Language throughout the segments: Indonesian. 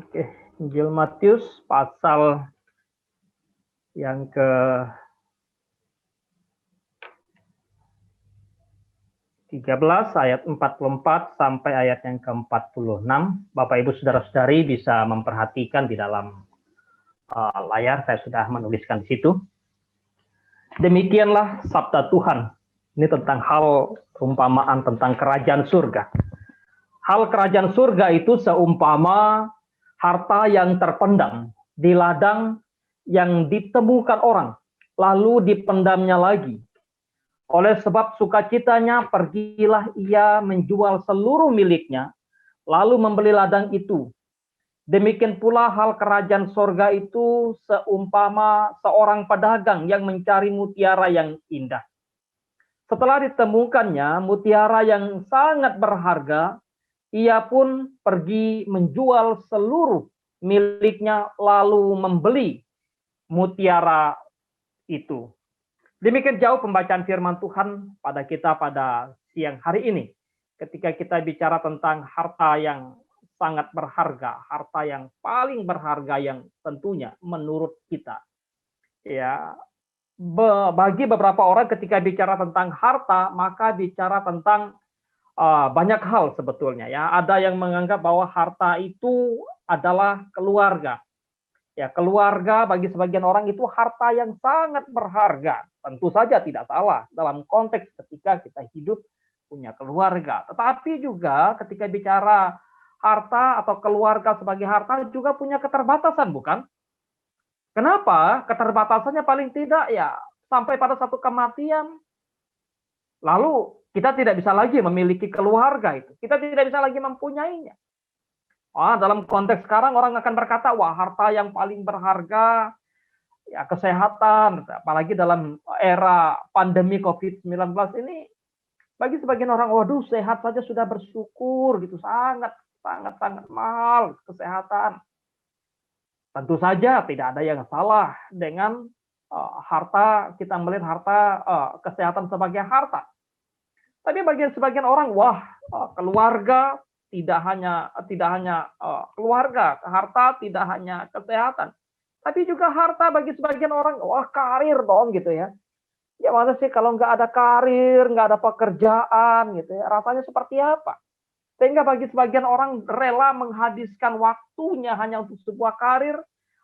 Oke, Injil Matius pasal yang ke 13 ayat 44 sampai ayat yang ke-46. Bapak Ibu Saudara-saudari bisa memperhatikan di dalam layar, saya sudah menuliskan di situ. Demikianlah sabda Tuhan. Ini tentang hal perumpamaan tentang kerajaan surga. Hal kerajaan surga itu seumpama harta yang terpendam di ladang yang ditemukan orang, lalu dipendamnya lagi. Oleh sebab sukacitanya, pergilah ia menjual seluruh miliknya, lalu membeli ladang itu. Demikian pula hal kerajaan sorga itu seumpama seorang pedagang yang mencari mutiara yang indah. Setelah ditemukannya mutiara yang sangat berharga, ia pun pergi menjual seluruh miliknya lalu membeli mutiara itu. Demikian jauh pembacaan firman Tuhan pada kita pada siang hari ini. Ketika kita bicara tentang harta yang sangat berharga, harta yang paling berharga yang tentunya menurut kita. Ya, bagi beberapa orang ketika bicara tentang harta, maka bicara tentang banyak hal sebetulnya ya. Ada yang menganggap bahwa harta itu adalah keluarga. Ya, keluarga bagi sebagian orang itu harta yang sangat berharga. Tentu saja tidak salah dalam konteks ketika kita hidup punya keluarga. Tetapi juga ketika bicara harta atau keluarga sebagai harta juga punya keterbatasan, bukan? Kenapa? Keterbatasannya paling tidak ya sampai pada satu kematian. Lalu kita tidak bisa lagi memiliki keluarga itu. Kita tidak bisa lagi mempunyainya. Dalam konteks sekarang orang akan berkata, wah harta yang paling berharga, ya kesehatan, apalagi dalam era pandemi COVID-19 ini, bagi sebagian orang, waduh sehat saja sudah bersyukur, gitu, sangat mahal kesehatan. Tentu saja tidak ada yang salah dengan harta, kita melihat harta, kesehatan sebagai harta. Tapi bagi sebagian orang, wah keluarga tidak hanya keluarga, harta tidak hanya kesehatan, tapi juga harta bagi sebagian orang, wah karir dong gitu ya. Ya masa sih kalau nggak ada karir, nggak ada pekerjaan gitu ya, rasanya seperti apa? Sehingga bagi sebagian orang rela menghabiskan waktunya hanya untuk sebuah karir,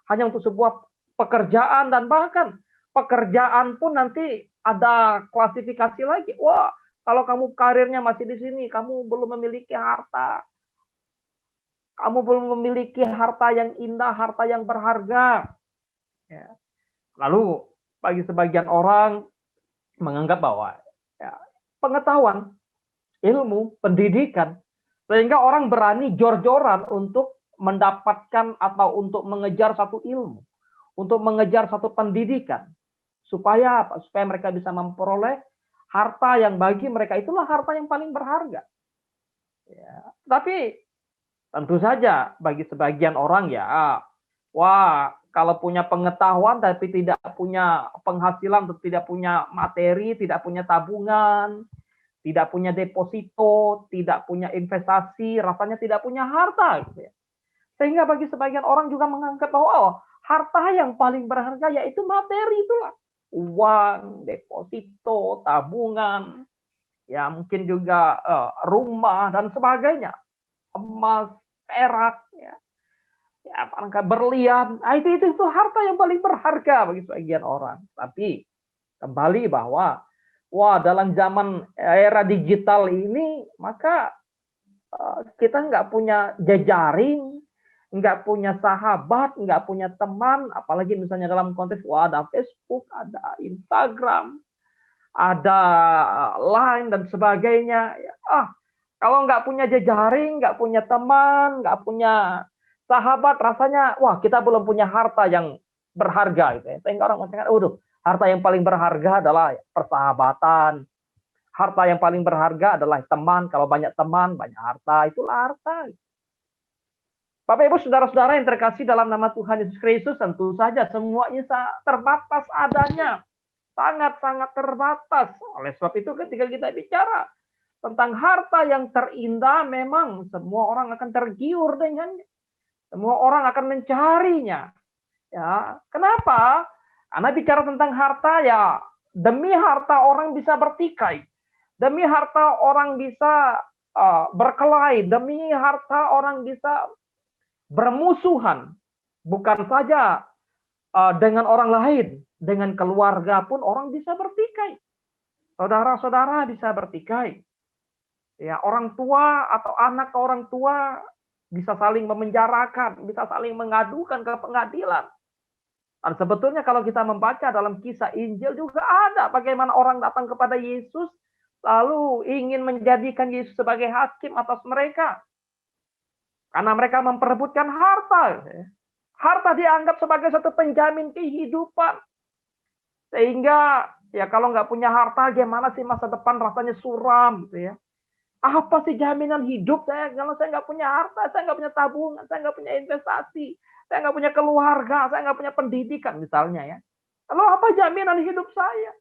hanya untuk sebuah pekerjaan, dan bahkan pekerjaan pun nanti ada klasifikasi lagi. Wah, kalau kamu karirnya masih di sini, kamu belum memiliki harta. Kamu belum memiliki harta yang indah, harta yang berharga. Ya. Lalu bagi sebagian orang menganggap bahwa ya, pengetahuan, ilmu, pendidikan, sehingga orang berani jor-joran untuk mendapatkan atau untuk mengejar satu ilmu, untuk mengejar satu pendidikan. Supaya apa? Supaya mereka bisa memperoleh harta yang bagi mereka itulah harta yang paling berharga. Ya. Tapi tentu saja bagi sebagian orang ya, wah kalau punya pengetahuan tapi tidak punya penghasilan, tidak punya materi, tidak punya tabungan, tidak punya deposito, tidak punya investasi, rasanya tidak punya harta. Gitu ya. Sehingga bagi sebagian orang juga menganggap bahwa harta yang paling berharga yaitu materi itulah. Uang, deposito, tabungan, ya mungkin juga rumah dan sebagainya. Emas, perak, ya, berlian. Itu harta yang paling berharga bagi sebagian orang. Tapi kembali bahwa dalam zaman era digital ini maka kita nggak punya jejaring, nggak punya sahabat, nggak punya teman, apalagi misalnya dalam konteks ada Facebook, ada Instagram, ada Line dan sebagainya. Kalau nggak punya jejaring, nggak punya teman, nggak punya sahabat, rasanya wah kita belum punya harta yang berharga gitu ya. Sehingga orang mengatakan, harta yang paling berharga adalah persahabatan. Harta yang paling berharga adalah teman. Kalau banyak teman, banyak harta. Itulah harta. Bapak Ibu saudara-saudara yang terkasih dalam nama Tuhan Yesus Kristus, tentu saja semuanya terbatas adanya. Sangat-sangat terbatas. Oleh sebab itu ketika kita bicara tentang harta yang terindah, memang semua orang akan tergiur dengannya. Semua orang akan mencarinya. Ya, kenapa? Karena bicara tentang harta ya, demi harta orang bisa bertikai. Demi harta orang bisa berkelahi, demi harta orang bisa bermusuhan. Bukan saja dengan orang lain, dengan keluarga pun orang bisa bertikai. Saudara-saudara bisa bertikai. Ya, orang tua atau anak ke orang tua bisa saling memenjarakan, bisa saling mengadukan ke pengadilan. Dan sebetulnya kalau kita membaca dalam kisah Injil juga ada bagaimana orang datang kepada Yesus lalu ingin menjadikan Yesus sebagai hakim atas mereka. Karena mereka memperebutkan harta. Harta dianggap sebagai satu penjamin kehidupan. Sehingga ya kalau nggak punya harta gimana sih masa depan rasanya suram gitu ya. Apa sih jaminan hidup saya kalau saya nggak punya harta, saya nggak punya tabungan, saya nggak punya investasi, saya nggak punya keluarga, saya nggak punya pendidikan misalnya ya. Lalu apa jaminan hidup saya?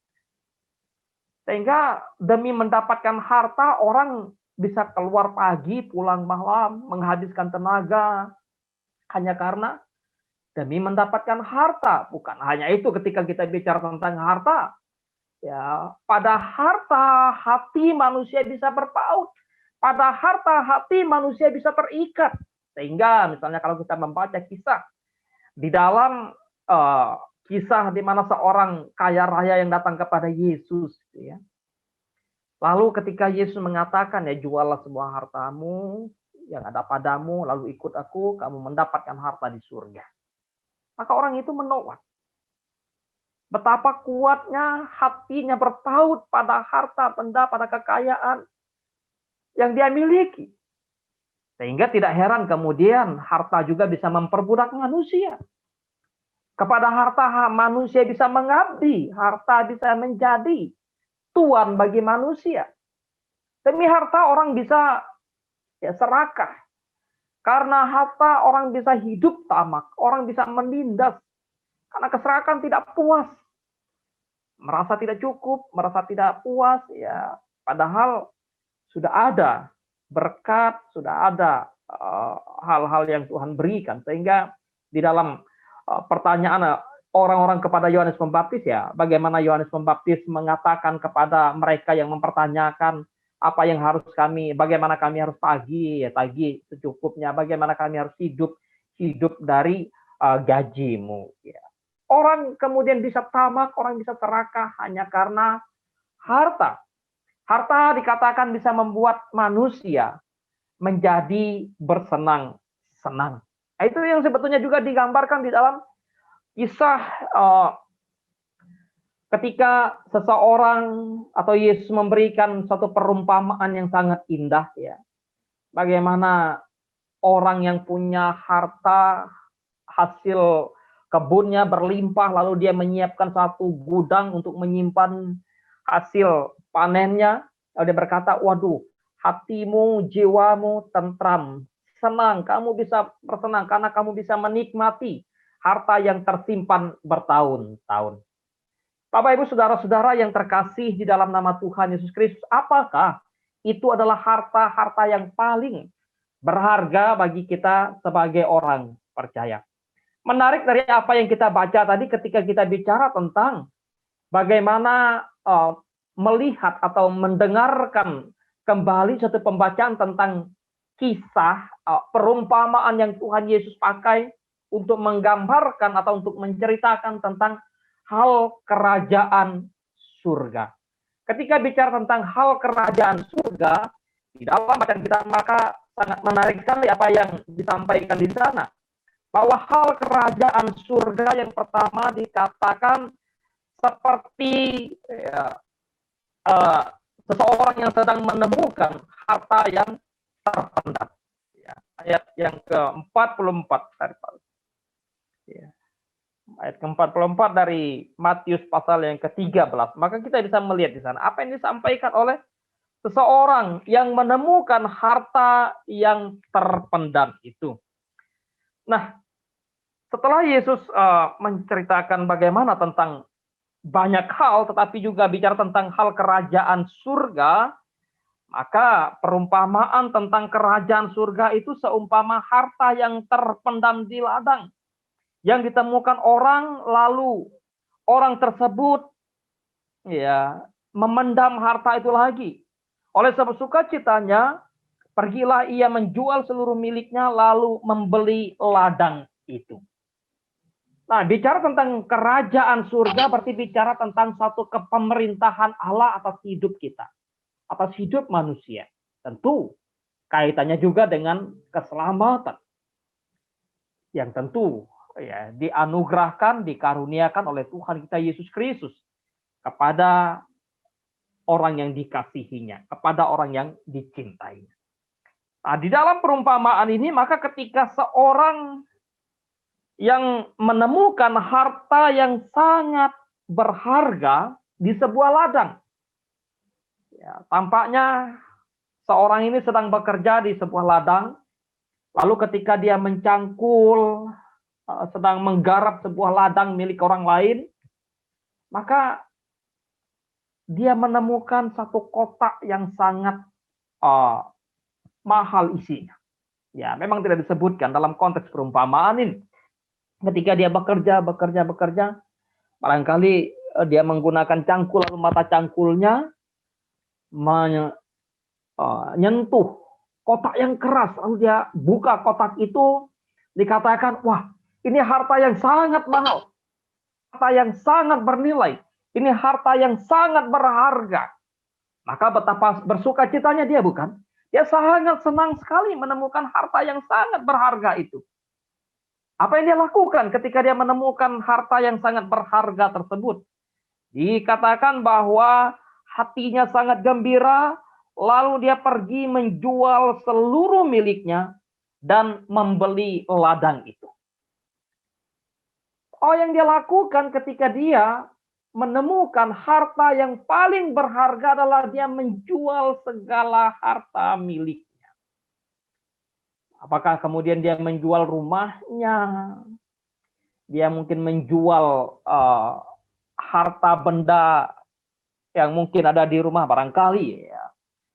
Sehingga demi mendapatkan harta orang bisa keluar pagi, pulang malam, menghabiskan tenaga hanya karena demi mendapatkan harta. Bukan hanya itu ketika kita bicara tentang harta, ya, pada harta hati manusia bisa berpaut. Pada harta hati manusia bisa terikat. Sehingga misalnya kalau kita membaca kisah di dalam kisah di mana seorang kaya raya yang datang kepada Yesus, ya. Lalu ketika Yesus mengatakan ya juallah semua hartamu yang ada padamu, lalu ikut aku, kamu mendapatkan harta di surga. Maka orang itu menolak. Betapa kuatnya hatinya berpaut pada harta benda, pada kekayaan yang dia miliki. Sehingga tidak heran kemudian harta juga bisa memperbudak manusia. Kepada harta manusia bisa mengabdi, harta bisa menjadi tuan bagi manusia. Demi harta orang bisa ya serakah. Karena harta orang bisa hidup tamak, orang bisa menindas. Karena keserakahan tidak puas. Merasa tidak cukup, merasa tidak puas, ya padahal sudah ada berkat, sudah ada hal-hal yang Tuhan berikan. Sehingga di dalam pertanyaan orang-orang kepada Yohanes Pembaptis ya, bagaimana Yohanes Pembaptis mengatakan kepada mereka yang mempertanyakan apa yang harus kami, bagaimana kami harus tagih secukupnya, bagaimana kami harus hidup dari gajimu. Ya. Orang kemudian bisa tamak, orang bisa serakah hanya karena harta. Harta dikatakan bisa membuat manusia menjadi bersenang-senang. Itu yang sebetulnya juga digambarkan di dalam kisah ketika seseorang atau Yesus memberikan satu perumpamaan yang sangat indah ya. Bagaimana orang yang punya harta hasil kebunnya berlimpah lalu dia menyiapkan satu gudang untuk menyimpan hasil panennya. Lalu dia berkata, waduh, hatimu, jiwamu tentram, senang, kamu bisa bersenang karena kamu bisa menikmati harta yang tersimpan bertahun-tahun. Bapak Ibu saudara-saudara yang terkasih di dalam nama Tuhan Yesus Kristus, apakah itu adalah harta-harta yang paling berharga bagi kita sebagai orang percaya? Menarik dari apa yang kita baca tadi ketika kita bicara tentang bagaimana melihat atau mendengarkan kembali satu pembacaan tentang kisah perumpamaan yang Tuhan Yesus pakai untuk menggambarkan atau untuk menceritakan tentang hal kerajaan surga. Ketika bicara tentang hal kerajaan surga, di dalam bacaan kita maka sangat menarik sekali apa yang disampaikan di sana. Bahwa hal kerajaan surga yang pertama dikatakan seperti seseorang yang sedang menemukan harta yang terpendam. Ya, ayat yang ke-44 ya. Ayat ke-44 dari Matius pasal yang ke-13. Maka kita bisa melihat di sana apa yang disampaikan oleh seseorang yang menemukan harta yang terpendam itu. Nah, setelah Yesus menceritakan bagaimana tentang banyak hal, tetapi juga bicara tentang hal kerajaan surga, Maka perumpamaan tentang kerajaan surga itu seumpama harta yang terpendam di ladang, yang ditemukan orang, lalu orang tersebut ya memendam harta itu lagi. Oleh sebab sukacitanya, pergilah ia menjual seluruh miliknya lalu membeli ladang itu. Nah, bicara tentang kerajaan surga berarti bicara tentang satu kepemerintahan Allah atas hidup kita, atas hidup manusia. Tentu kaitannya juga dengan keselamatan yang tentu ya dianugerahkan, dikaruniakan oleh Tuhan kita Yesus Kristus kepada orang yang dikasihinya, kepada orang yang dicintainya. Nah, di dalam perumpamaan ini maka ketika seorang yang menemukan harta yang sangat berharga di sebuah ladang. Ya, tampaknya seorang ini sedang bekerja di sebuah ladang, lalu ketika dia mencangkul, sedang menggarap sebuah ladang milik orang lain, maka dia menemukan satu kotak yang sangat mahal isinya. Ya, memang tidak disebutkan dalam konteks perumpamaan ini. Ketika dia bekerja, barangkali dia menggunakan cangkul, lalu mata cangkulnya menyentuh kotak yang keras, lalu dia buka kotak itu, dikatakan, wah, ini harta yang sangat mahal, harta yang sangat bernilai, ini harta yang sangat berharga. Maka betapa bersukacitanya dia, bukan? Dia sangat senang sekali menemukan harta yang sangat berharga itu. Apa yang dia lakukan ketika dia menemukan harta yang sangat berharga tersebut? Dikatakan bahwa hatinya sangat gembira, lalu dia pergi menjual seluruh miliknya dan membeli ladang itu. Oh, yang dia lakukan ketika dia menemukan harta yang paling berharga adalah dia menjual segala harta miliknya. Apakah kemudian dia menjual rumahnya? Dia mungkin menjual harta benda yang mungkin ada di rumah barangkali ya.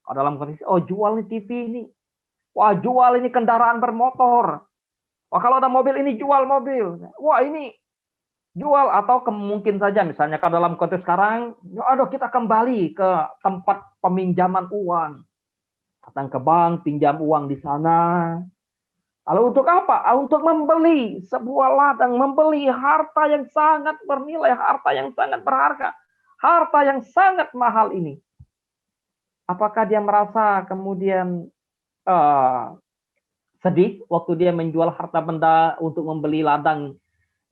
Dalam kondisi, oh jual nih TV ini. Wah, jual ini kendaraan bermotor. Wah, kalau ada mobil ini jual mobil. Wah, ini jual, atau mungkin saja misalnya kalau dalam konteks sekarang, aduh kita kembali ke tempat peminjaman uang. Datang ke bank, pinjam uang di sana. Lalu untuk apa? Untuk membeli sebuah ladang, membeli harta yang sangat bernilai, harta yang sangat berharga, harta yang sangat mahal ini. Apakah dia merasa kemudian sedih waktu dia menjual harta benda untuk membeli ladang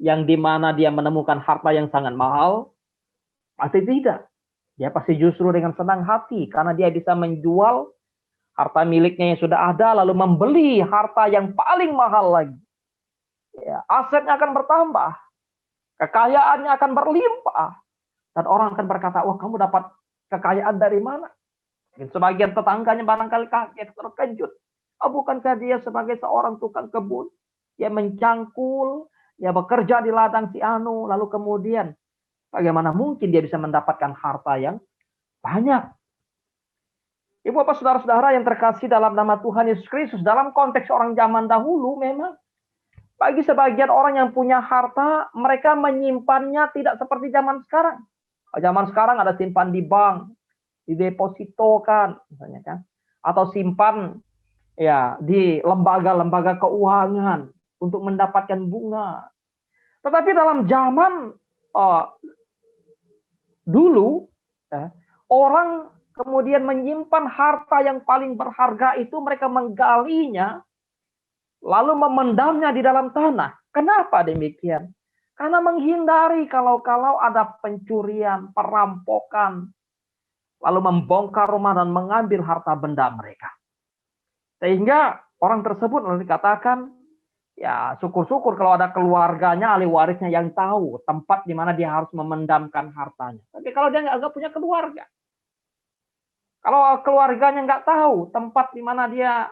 yang dimana dia menemukan harta yang sangat mahal? Pasti tidak. Dia pasti justru dengan senang hati karena dia bisa menjual harta miliknya yang sudah ada, lalu membeli harta yang paling mahal lagi. Ya, asetnya akan bertambah, kekayaannya akan berlimpah, dan orang akan berkata, wah kamu dapat kekayaan dari mana? Dan sebagian tetangganya barangkali kaget, terkejut. Oh, bukankah dia sebagai seorang tukang kebun? Dia mencangkul, dia bekerja di ladang si Anu, lalu kemudian bagaimana mungkin dia bisa mendapatkan harta yang banyak? Ibu bapak saudara-saudara yang terkasih dalam nama Tuhan Yesus Kristus, dalam konteks orang zaman dahulu memang bagi sebagian orang yang punya harta, mereka menyimpannya tidak seperti zaman sekarang. Zaman sekarang ada simpan di bank, didepositokan misalnya kan, atau simpan ya di lembaga-lembaga keuangan untuk mendapatkan bunga. Tetapi dalam zaman dulu orang kemudian menyimpan harta yang paling berharga itu, mereka menggalinya, lalu memendamnya di dalam tanah. Kenapa demikian? Karena menghindari kalau-kalau ada pencurian, perampokan, lalu membongkar rumah dan mengambil harta benda mereka. Sehingga orang tersebut lalu dikatakan, ya syukur-syukur kalau ada keluarganya, ahli warisnya yang tahu tempat di mana dia harus memendamkan hartanya. Tapi kalau dia nggak punya keluarga, kalau keluarganya nggak tahu tempat di mana dia,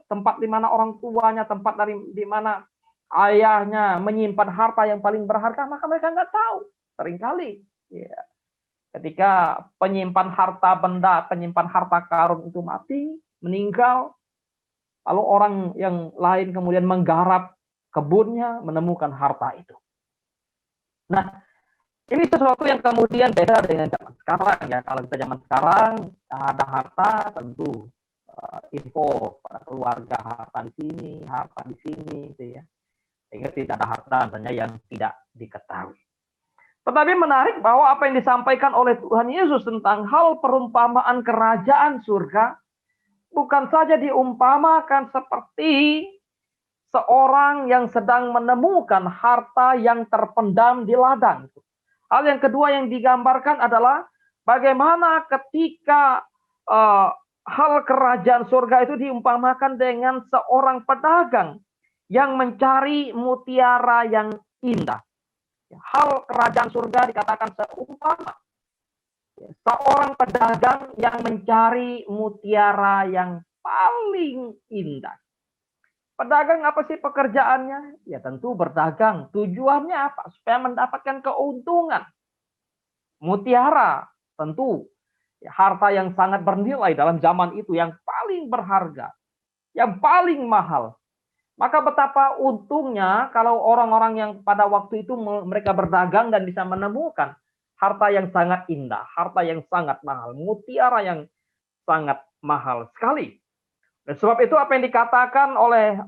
tempat di mana orang tuanya, tempat di mana ayahnya menyimpan harta yang paling berharga, maka mereka nggak tahu. Seringkali, ya, Ketika penyimpan harta benda, penyimpan harta karun itu mati, meninggal, lalu orang yang lain kemudian menggarap kebunnya, menemukan harta itu. Nah, ini sesuatu yang kemudian beda dengan zaman sekarang ya. Kalau kita zaman sekarang ada harta tentu info pada keluarga, harta di sini, gitu ya. Sehingga tidak ada harta misalnya yang tidak diketahui. Tetapi menarik bahwa apa yang disampaikan oleh Tuhan Yesus tentang hal perumpamaan kerajaan surga bukan saja diumpamakan seperti seorang yang sedang menemukan harta yang terpendam di ladang. Hal yang kedua yang digambarkan adalah bagaimana ketika hal kerajaan surga itu diumpamakan dengan seorang pedagang yang mencari mutiara yang indah. Hal kerajaan surga dikatakan seumpama seorang pedagang yang mencari mutiara yang paling indah. Pedagang apa sih pekerjaannya? Ya tentu berdagang. Tujuannya apa? Supaya mendapatkan keuntungan. Mutiara tentu harta yang sangat bernilai dalam zaman itu, yang paling berharga, yang paling mahal. Maka betapa untungnya kalau orang-orang yang pada waktu itu mereka berdagang dan bisa menemukan harta yang sangat indah, harta yang sangat mahal, mutiara yang sangat mahal sekali. Dan sebab itu apa yang dikatakan oleh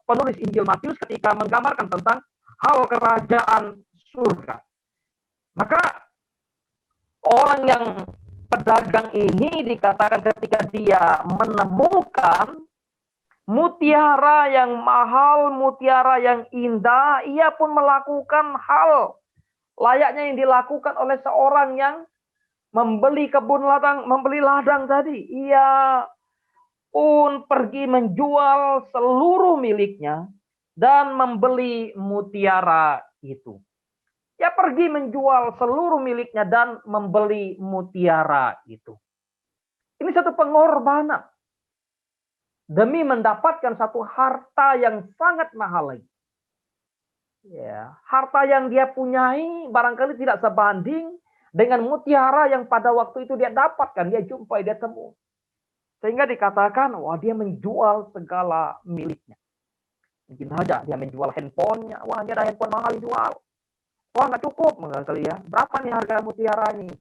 penulis Injil Matius ketika menggambarkan tentang hal kerajaan surga. Maka orang yang pedagang ini dikatakan ketika dia menemukan mutiara yang mahal, mutiara yang indah, ia pun melakukan hal layaknya yang dilakukan oleh seorang yang membeli kebun ladang, membeli ladang tadi. Ia pun pergi menjual seluruh miliknya dan membeli mutiara itu. Ia pergi menjual seluruh miliknya dan membeli mutiara itu. Ini satu pengorbanan demi mendapatkan satu harta yang sangat mahal lagi. Ya, harta yang dia punyai barangkali tidak sebanding dengan mutiara yang pada waktu itu dia dapatkan, dia jumpai, dia temui. Sehingga dikatakan, wah dia menjual segala miliknya. Mungkin saja dia menjual handphonenya, wah dia ada handphone mahal dijual. Wah nggak cukup barangkali ya. Berapa nih harga mutiara ini?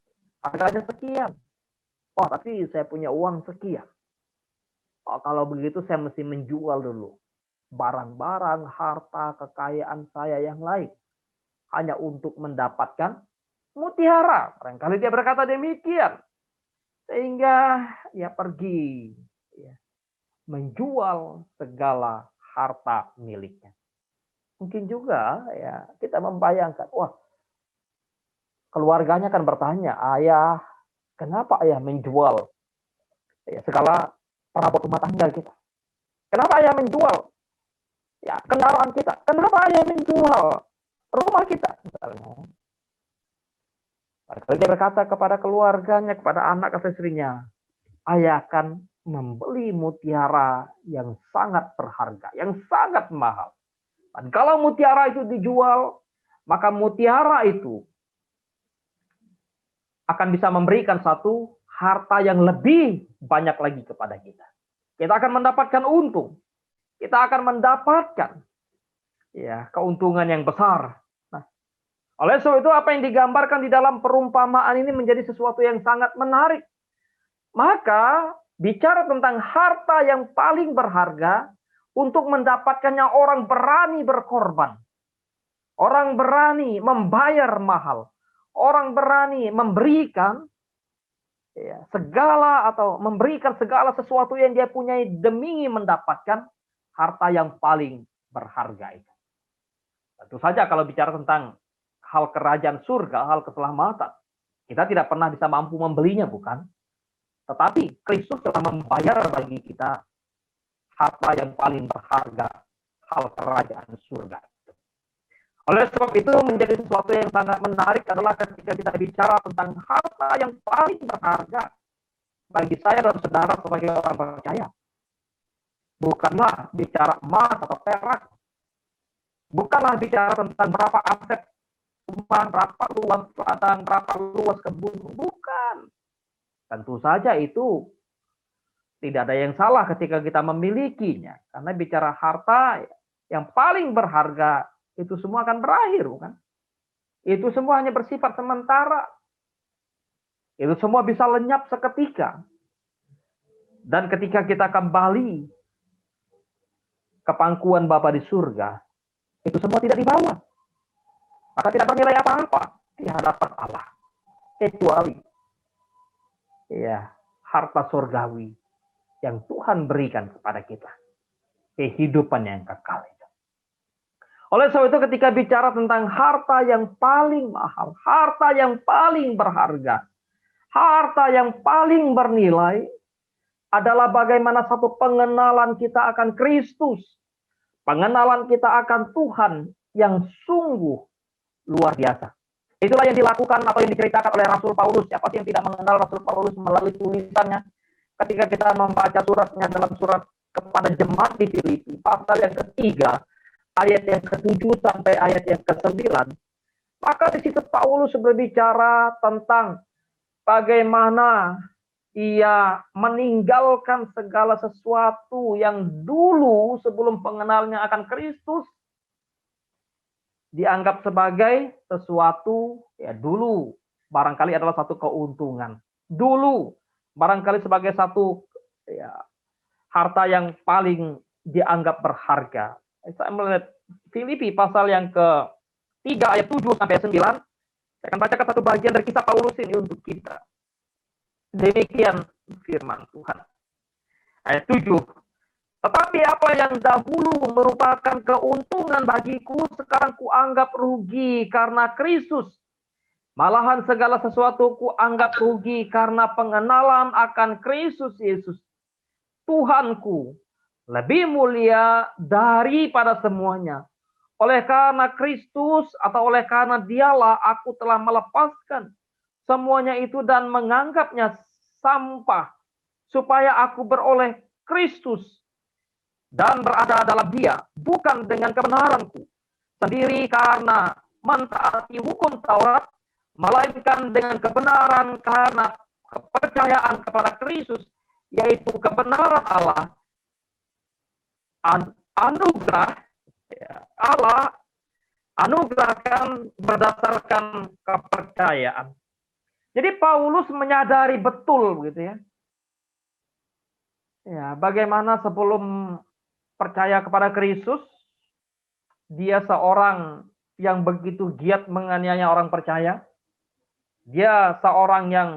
Harganya sekian. Wah tapi saya punya uang sekian. Oh, kalau begitu saya mesti menjual dulu barang-barang, harta, kekayaan saya yang lain. Hanya untuk mendapatkan mutiara. Barangkali dia berkata demikian. Sehingga dia pergi ya, menjual segala harta miliknya. Mungkin juga ya kita membayangkan, wah keluarganya kan bertanya, ayah, kenapa ayah menjual ya, segala perabot rumah tangga kita? Kenapa ayah menjual ya kendaraan kita? Kenapa ayah menjual rumah kita? Misalnya. Kalau dia berkata kepada keluarganya, kepada anak atau istrinya, ayah akan membeli mutiara yang sangat berharga, yang sangat mahal. Dan kalau mutiara itu dijual, maka mutiara itu akan bisa memberikan satu harta yang lebih banyak lagi kepada kita. Kita akan mendapatkan untung. Kita akan mendapatkan ya keuntungan yang besar. Oleh sebab itu apa yang digambarkan di dalam perumpamaan ini menjadi sesuatu yang sangat menarik. Maka bicara tentang harta yang paling berharga, untuk mendapatkannya orang berani berkorban. Orang berani membayar mahal. Orang berani memberikan ya, segala atau memberikan segala sesuatu yang dia punyai demi mendapatkan harta yang paling berharga itu. Tentu saja kalau bicara tentang hal kerajaan surga, hal keselamatan, kita tidak pernah bisa mampu membelinya, bukan? Tetapi Kristus telah membayar bagi kita harta yang paling berharga, hal kerajaan surga. Oleh sebab itu menjadi sesuatu yang sangat menarik adalah ketika kita bicara tentang harta yang paling berharga bagi saya dan saudara sebagai orang percaya. Bukanlah bicara emas atau perak, bukanlah bicara tentang berapa aset lapang, berapa luas ladang, berapa luas kebun. Bukan. Tentu saja itu tidak ada yang salah ketika kita memilikinya. Karena bicara harta yang paling berharga, itu semua akan berakhir, bukan? Itu semua hanya bersifat sementara. Itu semua bisa lenyap seketika. Dan ketika kita kembali ke pangkuan Bapa di surga, itu semua tidak dibawa. Maka tidak bernilai apa-apa di hadapan Allah. Kecuali ya harta surgawi yang Tuhan berikan kepada kita. Kehidupan yang kekal. Oleh sebab itu ketika bicara tentang harta yang paling mahal, harta yang paling berharga, harta yang paling bernilai adalah bagaimana satu pengenalan kita akan Kristus. Pengenalan kita akan Tuhan yang sungguh luar biasa. Itulah yang dilakukan atau yang diceritakan oleh Rasul Paulus. Siapa sih yang tidak mengenal Rasul Paulus melalui tulisannya? Ketika kita membaca suratnya dalam surat kepada jemaat di Filipi, pasal yang ketiga, ayat yang ke-7 sampai ayat yang ke-9, maka di situ Paulus berbicara tentang bagaimana ia meninggalkan segala sesuatu yang dulu sebelum pengenalnya akan Kristus dianggap sebagai sesuatu ya dulu barangkali adalah satu keuntungan. Dulu barangkali sebagai satu ya harta yang paling dianggap berharga. Saya melihat Filipi pasal yang ke-3 ayat 7 sampai 9. Saya akan bacakan satu bagian dari kisah Paulus ini untuk kita. Demikian firman Tuhan. Ayat 7. Tetapi apa yang dahulu merupakan keuntungan bagiku, sekarang kuanggap rugi karena Kristus. Malahan segala sesuatu kuanggap rugi karena pengenalan akan Kristus Yesus, Tuhanku, lebih mulia daripada semuanya. Oleh karena Kristus atau oleh karena Dialah aku telah melepaskan semuanya itu dan menganggapnya sampah, supaya aku beroleh Kristus dan berada dalam Dia, bukan dengan kebenaranku sendiri karena mentaati hukum Taurat, melainkan dengan kebenaran karena kepercayaan kepada Kristus, yaitu kebenaran Allah. Anugerah Allah anugerahkan berdasarkan kepercayaan. Jadi Paulus menyadari betul begitu ya. Ya, bagaimana sebelum percaya kepada Kristus, dia seorang yang begitu giat menganiaya orang percaya. Dia seorang yang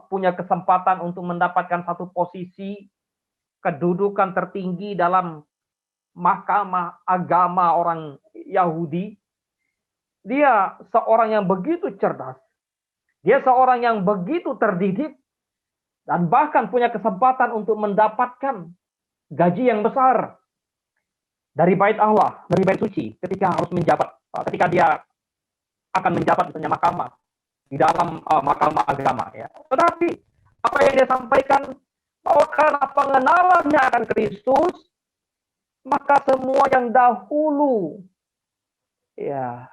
punya kesempatan untuk mendapatkan satu posisi kedudukan tertinggi dalam mahkamah agama orang Yahudi. Dia seorang yang begitu cerdas. Dia seorang yang begitu terdidik dan bahkan punya kesempatan untuk mendapatkan gaji yang besar dari bait Allah, dari bait suci ketika harus menjabat, ketika dia akan menjabat misalnya mahkamah di dalam mahkamah agama ya. Tetapi apa yang dia sampaikan bahwa karena pengenalannya akan Kristus, maka semua yang dahulu ya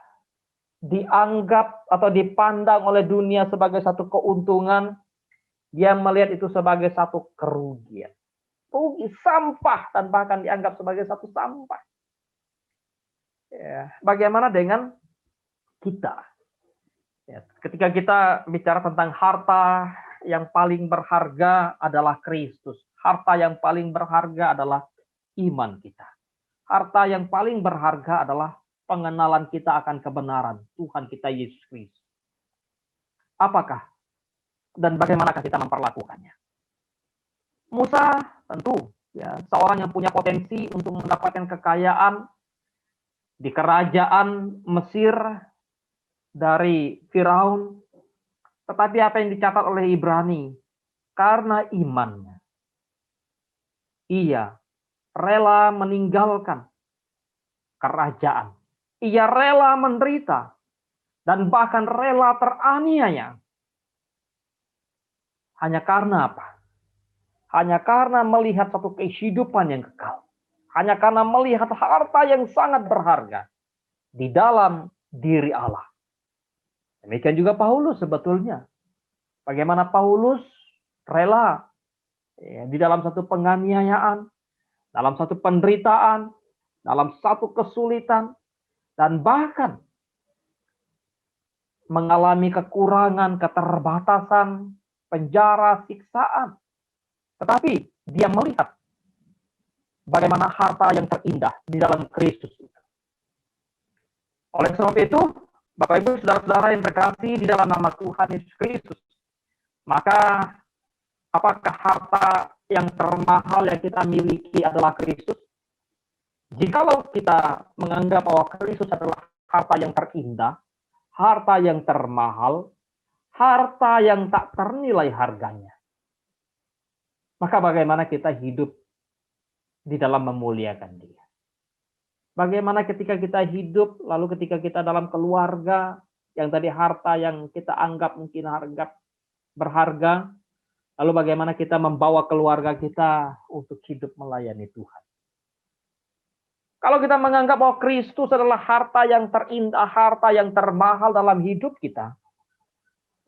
dianggap atau dipandang oleh dunia sebagai satu keuntungan, dia melihat itu sebagai satu kerugian. Rugi, sampah, dan bahkan dianggap sebagai satu sampah. Ya, bagaimana dengan kita? Ya, ketika kita bicara tentang harta yang paling berharga adalah Kristus. Harta yang paling berharga adalah iman kita. Harta yang paling berharga adalah pengenalan kita akan kebenaran Tuhan kita Yesus Kristus. Apakah dan bagaimanakah kita memperlakukannya? Musa tentu ya seorang yang punya potensi untuk mendapatkan kekayaan di kerajaan Mesir dari Firaun, tetapi apa yang dicatat oleh Ibrani, karena imannya ia rela meninggalkan kerajaan, ia rela menderita dan bahkan rela teraniaya. Hanya karena apa? Hanya karena melihat satu kehidupan yang kekal. Hanya karena melihat harta yang sangat berharga di dalam diri Allah. Demikian juga Paulus sebetulnya. Bagaimana Paulus rela di dalam satu penganiayaan, dalam satu penderitaan, dalam satu kesulitan, dan bahkan mengalami kekurangan, keterbatasan, penjara, siksaan. Tetapi dia melihat bagaimana harta yang terindah di dalam Kristus. Oleh sebab itu, Bapak Ibu Saudara-saudara yang terkasih di dalam nama Tuhan Yesus Kristus, maka apakah harta yang termahal yang kita miliki adalah Kristus? Jikalau kita menganggap bahwa Kristus adalah harta yang terindah, harta yang termahal, harta yang tak ternilai harganya, maka bagaimana kita hidup di dalam memuliakan Dia? Bagaimana ketika kita hidup, lalu ketika kita dalam keluarga, yang tadi harta yang kita anggap mungkin berharga, lalu bagaimana kita membawa keluarga kita untuk hidup melayani Tuhan? Kalau kita menganggap bahwa Kristus adalah harta yang terindah, harta yang termahal dalam hidup kita,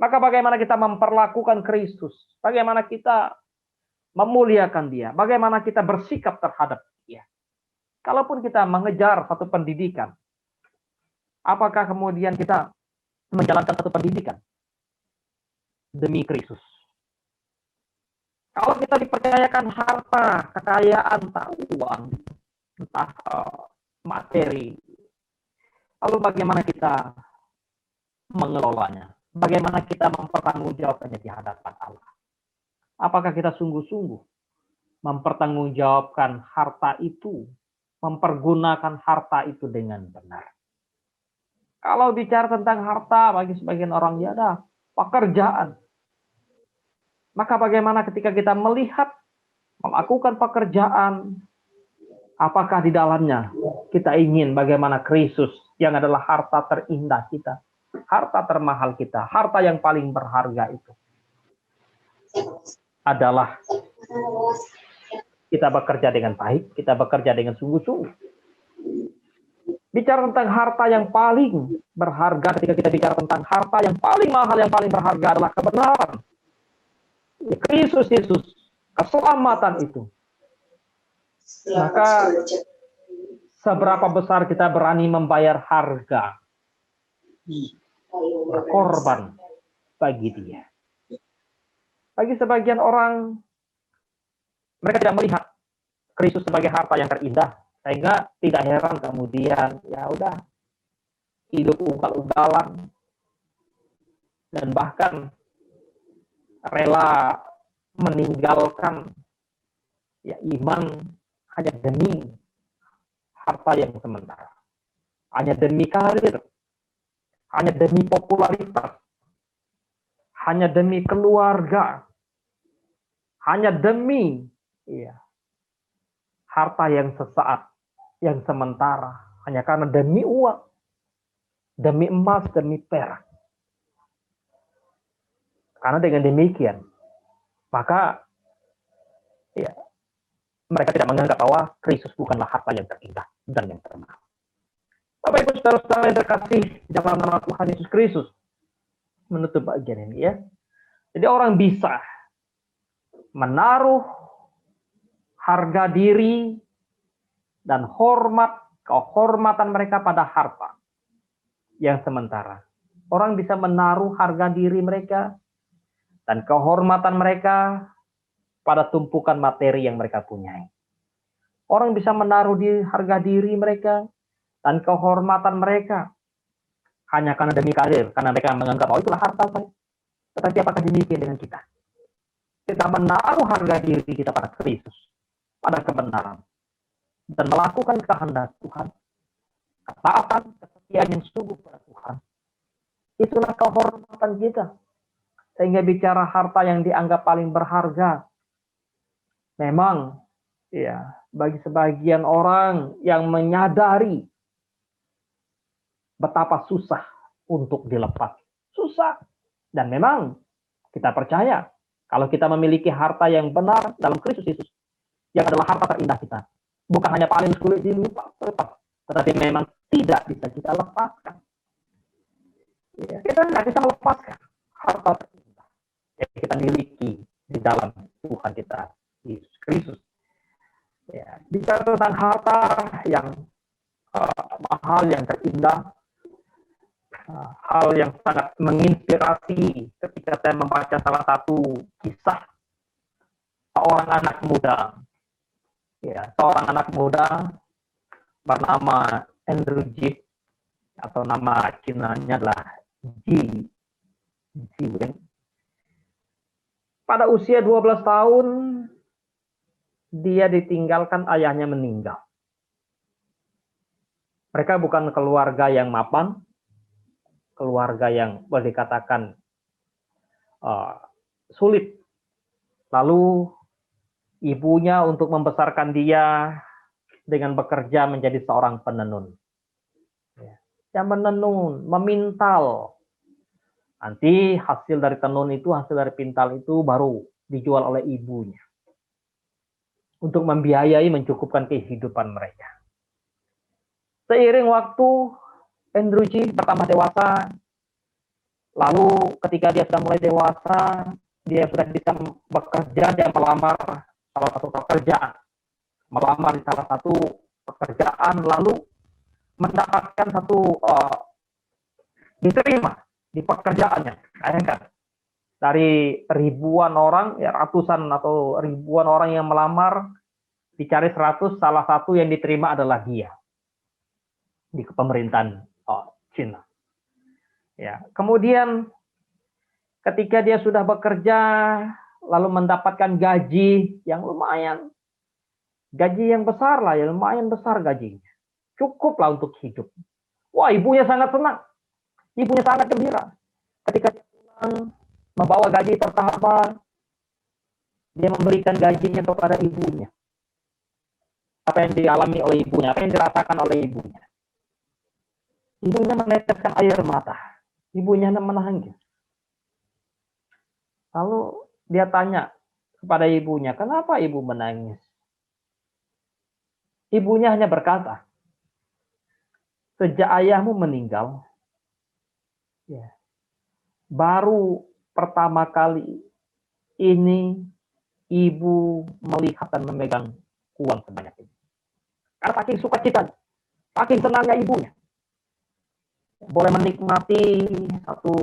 maka bagaimana kita memperlakukan Kristus? Bagaimana kita memuliakan Dia? Bagaimana kita bersikap terhadap Dia? Kalaupun kita mengejar satu pendidikan, apakah kemudian kita menjalankan satu pendidikan demi Kristus? Kalau kita dipercayakan harta, kekayaan, entah uang, entah materi, lalu bagaimana kita mengelolanya? Bagaimana kita mempertanggungjawabkannya di hadapan Allah? Apakah kita sungguh-sungguh mempertanggungjawabkan harta itu, mempergunakan harta itu dengan benar? Kalau bicara tentang harta, bagi sebagian orang ya ada pekerjaan. Maka bagaimana ketika kita melihat, melakukan pekerjaan, apakah di dalamnya kita ingin bagaimana Kristus yang adalah harta terindah kita, harta termahal kita, harta yang paling berharga itu adalah kita bekerja dengan baik, kita bekerja dengan sungguh-sungguh. Bicara tentang harta yang paling berharga, ketika kita bicara tentang harta yang paling mahal, yang paling berharga adalah kebenaran. Kristus Yesus, keselamatan itu. Maka seberapa besar kita berani membayar harga, berkorban bagi Dia. Bagi sebagian orang, mereka tidak melihat Kristus sebagai harta yang terindah, sehingga tidak heran kemudian ya udah hidup ugal-ugalan dan bahkan rela meninggalkan ya iman hanya demi harta yang sementara, hanya demi karir, hanya demi popularitas, hanya demi keluarga, hanya demi harta yang sesaat, yang sementara, hanya karena demi uang, demi emas, demi perak. Karena dengan demikian, maka mereka tidak menganggap bahwa Kristus bukanlah harta yang terindah dan yang termahal. Bapak Ibu Saudara-saudara yang terkasih dalam nama Tuhan Yesus Kristus, menutup bagian ini ya. Jadi orang bisa menaruh harga diri dan kehormatan mereka pada harta yang sementara. Orang bisa menaruh harga diri mereka dan kehormatan mereka pada tumpukan materi yang mereka punyai. Orang bisa menaruh harga diri mereka dan kehormatan mereka hanya karena demi karir, karena mereka menganggap bahwa itulah harta saya. Tetapi apakah demikian dengan kita? Kita menaruh harga diri kita pada Kristus, pada kebenaran, dan melakukan kehendak Tuhan, ketaatan, kesetiaan yang sungguh pada Tuhan. Itulah kehormatan kita. Sehingga bicara harta yang dianggap paling berharga, memang bagi sebagian orang yang menyadari betapa susah untuk dilepas. Susah. Dan memang kita percaya kalau kita memiliki harta yang benar dalam Kristus Yesus, yang adalah harta terindah kita, bukan hanya paling sulit dilepas, tetapi memang tidak bisa kita lepaskan. Ya, kita nggak bisa melepaskan harta yang kita miliki di dalam Tuhan kita, Yesus Kristus. Ya, bicara tentang harta yang mahal, yang terindah, hal yang sangat menginspirasi ketika saya membaca salah satu kisah seorang anak muda. Ya, seorang anak muda bernama Andrew Yip, atau nama Cina-nya adalah Ji Wen. Pada usia 12 tahun, dia ditinggalkan ayahnya meninggal. Mereka bukan keluarga yang mapan, keluarga yang boleh dikatakan sulit. Lalu ibunya untuk membesarkan dia dengan bekerja menjadi seorang penenun. Yang menenun, memintal. Nanti hasil dari tenun itu, hasil dari pintal itu baru dijual oleh ibunya. Untuk membiayai, mencukupkan kehidupan mereka. Seiring waktu, Andrew G bertambah dewasa. Lalu ketika dia sudah mulai dewasa, dia sudah bisa bekerja, dia melamar salah satu pekerjaan. Melamar di salah satu pekerjaan, lalu mendapatkan satu diterima di pekerjaannya. Bayangkan, dari ribuan orang, ya ratusan atau ribuan orang yang melamar, dicari 100, salah satu yang diterima adalah dia di pemerintahan Cina. Ya, kemudian ketika dia sudah bekerja, lalu mendapatkan gaji yang lumayan, gaji yang besar lah, ya lumayan besar gajinya, cukup lah untuk hidup. Wah, ibunya sangat senang, ibunya sangat gembira. Ketika dia pulang membawa gaji pertama, dia memberikan gajinya kepada ibunya. Apa yang dialami oleh ibunya, apa yang dirasakan oleh ibunya. Ibunya meneteskan air mata. Ibunya menangis. Lalu dia tanya kepada ibunya, kenapa ibu menangis? Ibunya hanya berkata, sejak ayahmu meninggal, ya, baru pertama kali ini ibu melihat dan memegang uang sebanyak ini. Karena saking sukacita, saking senangnya ibunya, boleh menikmati satu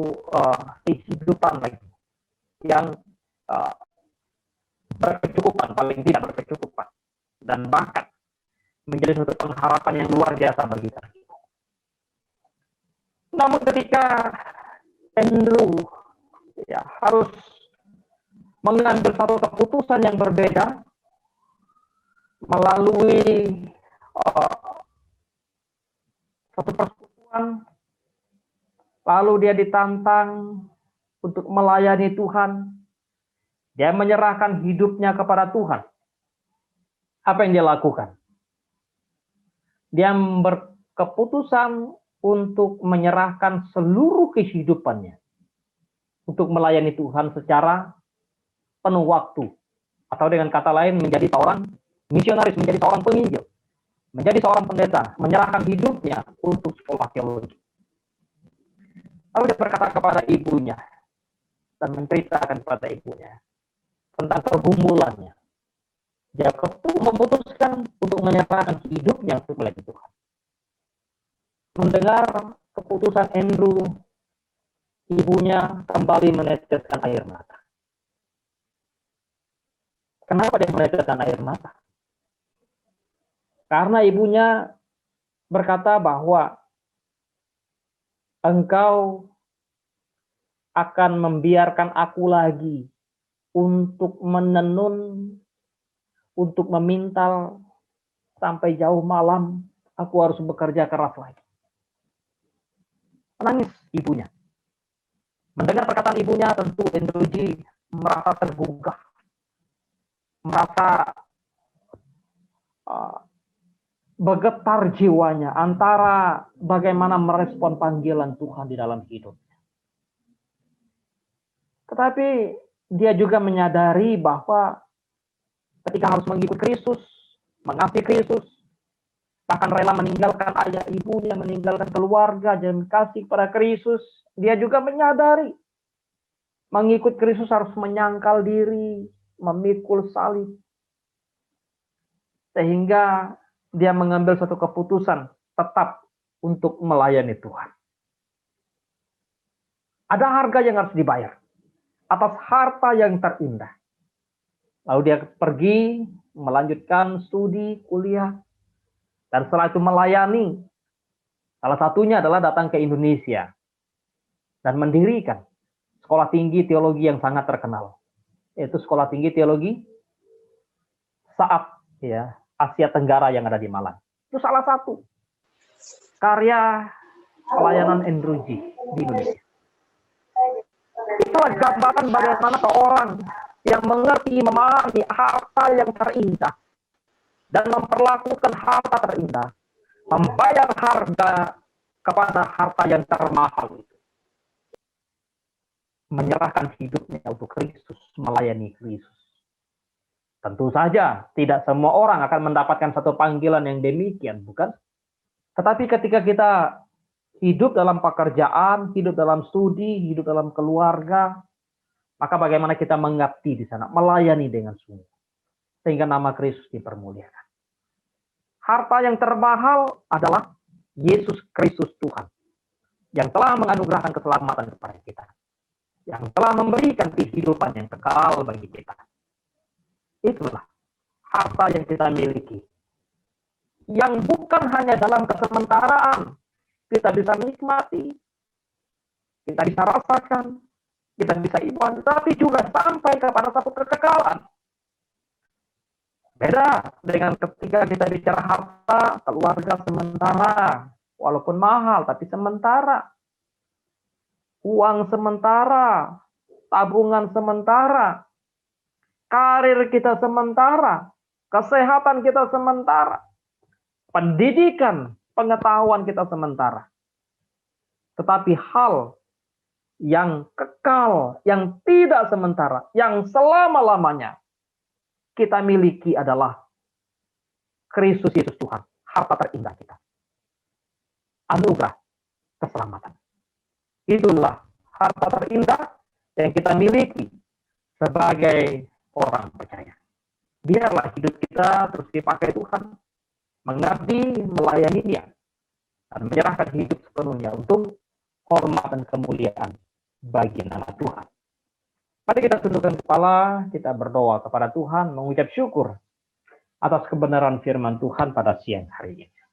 kehidupan lagi yang berkecukupan, paling tidak berkecukupan, dan bahkan menjadi suatu pengharapan yang luar biasa bagi kita. Namun ketika Andrew harus mengambil satu keputusan yang berbeda melalui satu persekutuan, lalu dia ditantang untuk melayani Tuhan. Dia menyerahkan hidupnya kepada Tuhan. Apa yang dia lakukan? Dia berkeputusan untuk menyerahkan seluruh kehidupannya untuk melayani Tuhan secara penuh waktu. Atau dengan kata lain, menjadi seorang misionaris, menjadi seorang penginjil, menjadi seorang pendeta, menyerahkan hidupnya untuk sekolah teologi. Lalu dia berkata kepada ibunya dan menceritakan kepada ibunya tentang pergumulannya. Dia memutuskan untuk menyerahkan hidupnya untuk melayani Tuhan. Mendengar keputusan Andrew, ibunya kembali meneteskan air mata. Kenapa dia meneteskan air mata? Karena ibunya berkata bahwa engkau akan membiarkan aku lagi untuk menenun, untuk memintal sampai jauh malam, aku harus bekerja keras lagi. Menangis ibunya. Mendengar perkataan ibunya, tentu Andrew G merasa tergugah, merasa bergetar jiwanya antara bagaimana merespon panggilan Tuhan di dalam hidup. Tetapi dia juga menyadari bahwa ketika harus mengikuti Kristus, mengasihi Kristus, bahkan rela meninggalkan ayah ibunya, meninggalkan keluarga, dan kasih pada Kristus. Dia juga menyadari mengikut Kristus harus menyangkal diri, memikul salib. Sehingga dia mengambil satu keputusan tetap untuk melayani Tuhan. Ada harga yang harus dibayar atas harta yang terindah. Lalu dia pergi melanjutkan studi, kuliah, dan setelah itu melayani. Salah satunya adalah datang ke Indonesia dan mendirikan sekolah tinggi teologi yang sangat terkenal, yaitu Sekolah Tinggi Teologi SAAT, ya, Asia Tenggara yang ada di Malang. Itu salah satu karya pelayanan Andrew G. di Indonesia. Itulah gambaran bagaimana seorang yang mengerti, memahami harta yang terindah dan memperlakukan harta terindah, membayar harga kepada harta yang termahal itu, menyerahkan hidupnya untuk Kristus, melayani Kristus. Tentu saja tidak semua orang akan mendapatkan satu panggilan yang demikian, bukan? Tetapi ketika kita hidup dalam pekerjaan, hidup dalam studi, hidup dalam keluarga, maka bagaimana kita mengabdi di sana, melayani dengan sungguh, sehingga nama Kristus dipermuliakan. Harta yang termahal adalah Yesus Kristus Tuhan, yang telah menganugerahkan keselamatan kepada kita, yang telah memberikan kehidupan yang kekal bagi kita. Itulah harta yang kita miliki, yang bukan hanya dalam kesementaraan kita bisa menikmati, kita bisa rasakan, kita bisa iman, tapi juga sampai kepada satu kekekalan. Beda dengan ketika kita bicara harta, keluarga sementara, walaupun mahal, tapi sementara. Uang sementara, tabungan sementara, karir kita sementara, kesehatan kita sementara, pendidikan, pengetahuan kita sementara. Tetapi hal yang kekal, yang tidak sementara, yang selama-lamanya kita miliki adalah Kristus Yesus Tuhan, harta terindah kita. Anugerah keselamatan. Itulah harta terindah yang kita miliki sebagai orang percaya. Biarlah hidup kita terus dipakai Tuhan, mengabdi, melayani Dia, dan menyerahkan hidup sepenuhnya untuk hormat dan kemuliaan bagi nama Tuhan. Mari kita tundukkan kepala, kita berdoa kepada Tuhan, mengucap syukur atas kebenaran firman Tuhan pada siang hari ini.